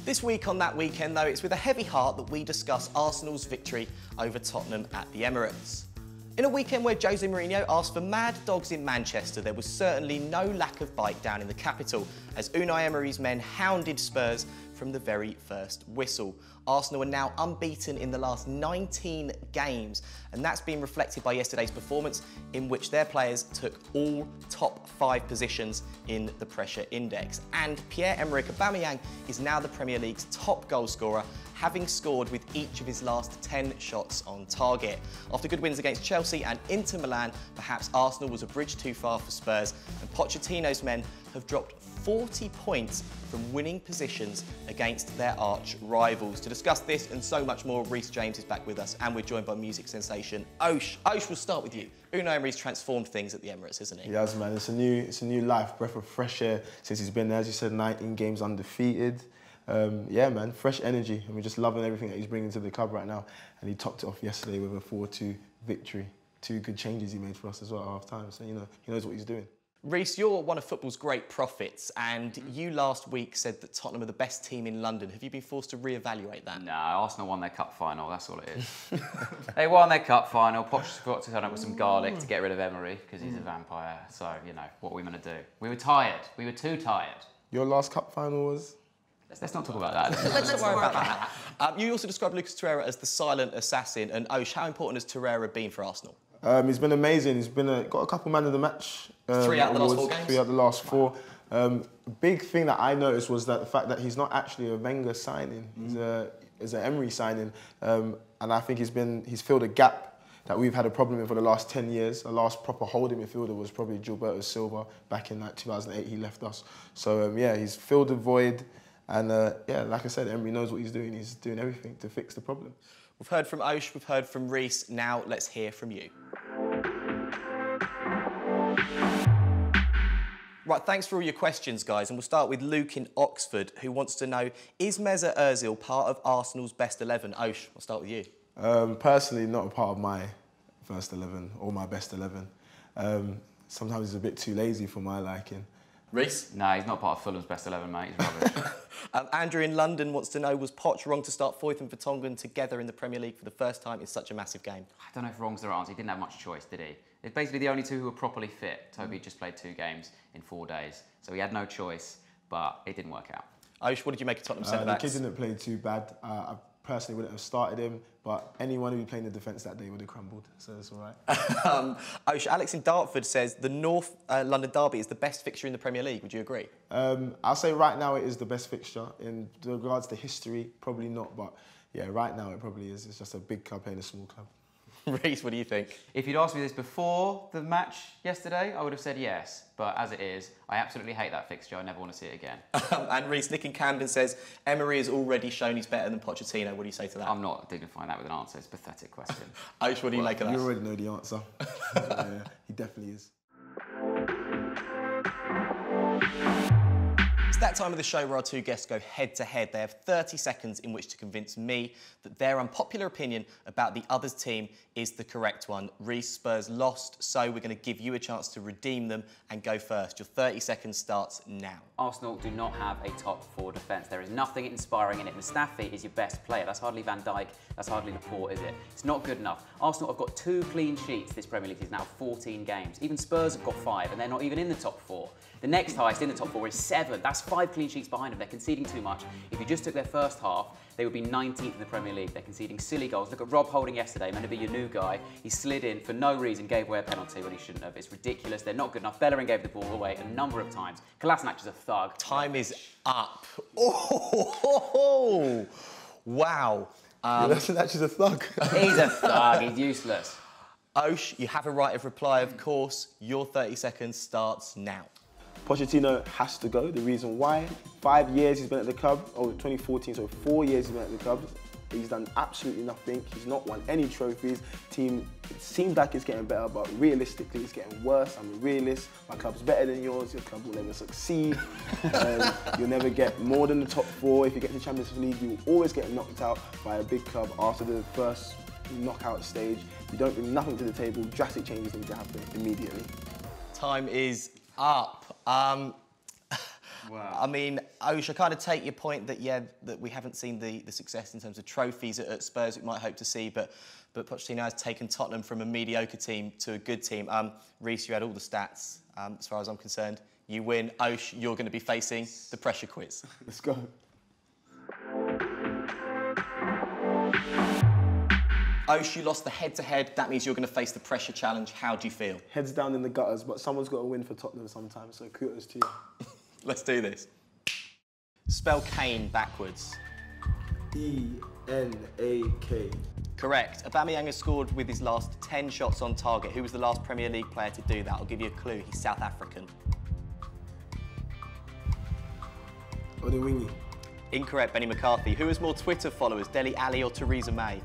This week on That Weekend Though, it's with a heavy heart that we discuss Arsenal's victory over Tottenham at the Emirates. In a weekend where Jose Mourinho asked for mad dogs in Manchester, there was certainly no lack of bite down in the capital, as Unai Emery's men hounded Spurs from the very first whistle. Arsenal are now unbeaten in the last 19 games, and that's been reflected by yesterday's performance, in which their players took all top 5 positions in the pressure index. And Pierre-Emerick Aubameyang is now the Premier League's top goal scorer, having scored with each of his last 10 shots on target. After good wins against Chelsea and Inter Milan, perhaps Arsenal was a bridge too far for Spurs, and Pochettino's men have dropped 40 points from winning positions against their arch rivals. To discuss this and so much more, Rhys James is back with us, and we're joined by music sensation Osh. Osh, we'll start with you. Unai Emery's transformed things at the Emirates, isn't he? He has, man. It's a new life, breath of fresh air since he's been there. As you said, 19 games undefeated. Yeah, man, fresh energy, and we're just loving everything that he's bringing to the club right now. And he topped it off yesterday with a 4-2 victory. 2 good changes he made for us as well at half-time. So, you know, he knows what he's doing. Rhys, you're one of football's great prophets, and you last week said that Tottenham are the best team in London. Have you been forced to re-evaluate that? No, Arsenal won their cup final, that's all it is. They won their cup final. Poch forgot to turn up with some garlic to get rid of Emery, because he's a vampire. So, you know, what are we going to do? We were tired. We were too tired. Your last cup final was? Let's not talk about that. Let's not worry about that. You also described Lucas Torreira as the silent assassin, and Osh, how important has Torreira been for Arsenal? He's been amazing. He's been got a couple man of the match. 3 out of the last 4 games? 3 out of the last 4. Big thing that I noticed was that the fact that he's not actually a Wenger signing. He's an Emery signing. And I think he's filled a gap that we've had a problem with for the last 10 years. The last proper holding midfielder was probably Gilberto Silva back in like 2008. He left us. So yeah, he's filled the void. And yeah, like I said, Emery knows what he's doing. He's doing everything to fix the problem. We've heard from Osh, we've heard from Rhys. Now let's hear from you. Right, thanks for all your questions, guys. And we'll start with Luke in Oxford, who wants to know, is Mesut Ozil part of Arsenal's best 11? Osh, I'll start with you. Personally, not a part of my first 11 or my best 11. Sometimes he's a bit too lazy for my liking. Rhys? No, he's not part of Fulham's best 11, mate. He's rubbish. Andrew in London wants to know, was Poch wrong to start Foyth and Vertonghen together in the Premier League for the first time in such a massive game? I don't know if wrong's the answer. He didn't have much choice, did he? It's basically the only 2 who were properly fit. Toby just played 2 games in 4 days, so he had no choice, but it didn't work out. Osh, what did you make of Tottenham centre-backs? The kid didn't play too bad. I personally wouldn't have started him, but anyone who played in the defence that day would have crumbled, so it's all right. Osh, Alex in Dartford says the North London derby is the best fixture in the Premier League. Would you agree? I'll say right now it is the best fixture. In regards to history, probably not, but yeah, right now it probably is. It's just a big club playing a small club. Rhys, what do you think? If you'd asked me this before the match yesterday, I would have said yes. But as it is, I absolutely hate that fixture. I never want to see it again. And Rhys, Nick in Camden says, Emery has already shown he's better than Pochettino. What do you say to that? I'm not dignifying that with an answer. It's a pathetic question. Osh, what do you make of that? You already know the answer. Yeah, he definitely is. It's that time of the show where our 2 guests go head-to-head. They have 30 seconds in which to convince me that their unpopular opinion about the other's team is the correct one. Rhys, Spurs lost, so we're going to give you a chance to redeem them and go first. Your 30 seconds starts now. Arsenal do not have a top 4 defence. There is nothing inspiring in it. Mustafi is your best player. That's hardly Van Dijk. That's hardly Laporte, is it? It's not good enough. Arsenal have got 2 clean sheets this Premier League is now 14 games. Even Spurs have got 5, and they're not even in the top 4. The next highest in the top 4 is 7. That's 5 clean sheets behind them. They're conceding too much. If you just took their first half, they would be 19th in the Premier League. They're conceding silly goals. Look at Rob Holding yesterday, meant to be your new guy. He slid in for no reason, gave away a penalty when he shouldn't have. It's ridiculous. They're not good enough. Bellerin gave the ball away a number of times. Kolasinac is a thug. Time is up. Oh, wow. Kolasinac is a thug. He's a thug. He's useless. Osh, you have a right of reply, of course. Your 30 seconds starts now. Pochettino has to go. The reason why, 5 years he's been at the club, 2014, so 4 years he's been at the club. He's done absolutely nothing. He's not won any trophies. Team, it seems like it's getting better, but realistically it's getting worse. I'm a realist. My club's better than yours. Your club will never succeed. You'll never get more than the top 4. If you get to the Champions League, you will always get knocked out by a big club after the first knockout stage. You don't bring nothing to the table. Drastic changes need to happen immediately. Time is up. Wow. I mean, Osh, I kind of take your point that, yeah, that we haven't seen the success in terms of trophies at Spurs we might hope to see, but Pochettino has taken Tottenham from a mediocre team to a good team. Rhys, you had all the stats, as far as I'm concerned. You win. Osh, you're going to be facing the pressure quiz. Let's go. Osh, you lost the head-to-head. That means you're going to face the pressure challenge. How do you feel? Heads down in the gutters, but someone's got to win for Tottenham sometimes, so kudos to you. Let's do this. Spell Kane backwards. E-N-A-K. Correct. Aubameyang has scored with his last 10 shots on target. Who was the last Premier League player to do that? I'll give you a clue. He's South African. Odewingie. Incorrect, Benny McCarthy. Who has more Twitter followers, Dele Alli or Theresa May?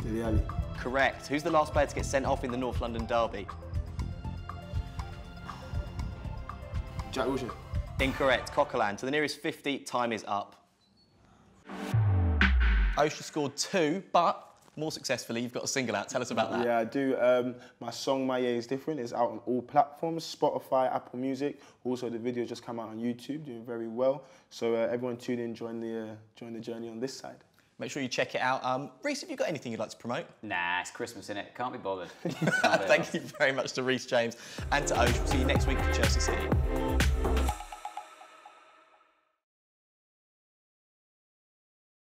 Dele Alli. Correct. Who's the last player to get sent off in the North London derby? Jack Wilshere. Incorrect, Coquelin. To the nearest 50, time is up. Osh scored 2, but more successfully, you've got a single out. Tell us about that. Yeah, I do. My song, My Year is Different, is out on all platforms, Spotify, Apple Music. Also, the video just came out on YouTube, doing very well. So everyone tune in, join the journey on this side. Make sure you check it out. Rhys, have you got anything you'd like to promote? Nah, it's Christmas, innit? Can't be bothered. Thank you very much to Rhys James and to Osh. We'll see you next week for Chelsea City.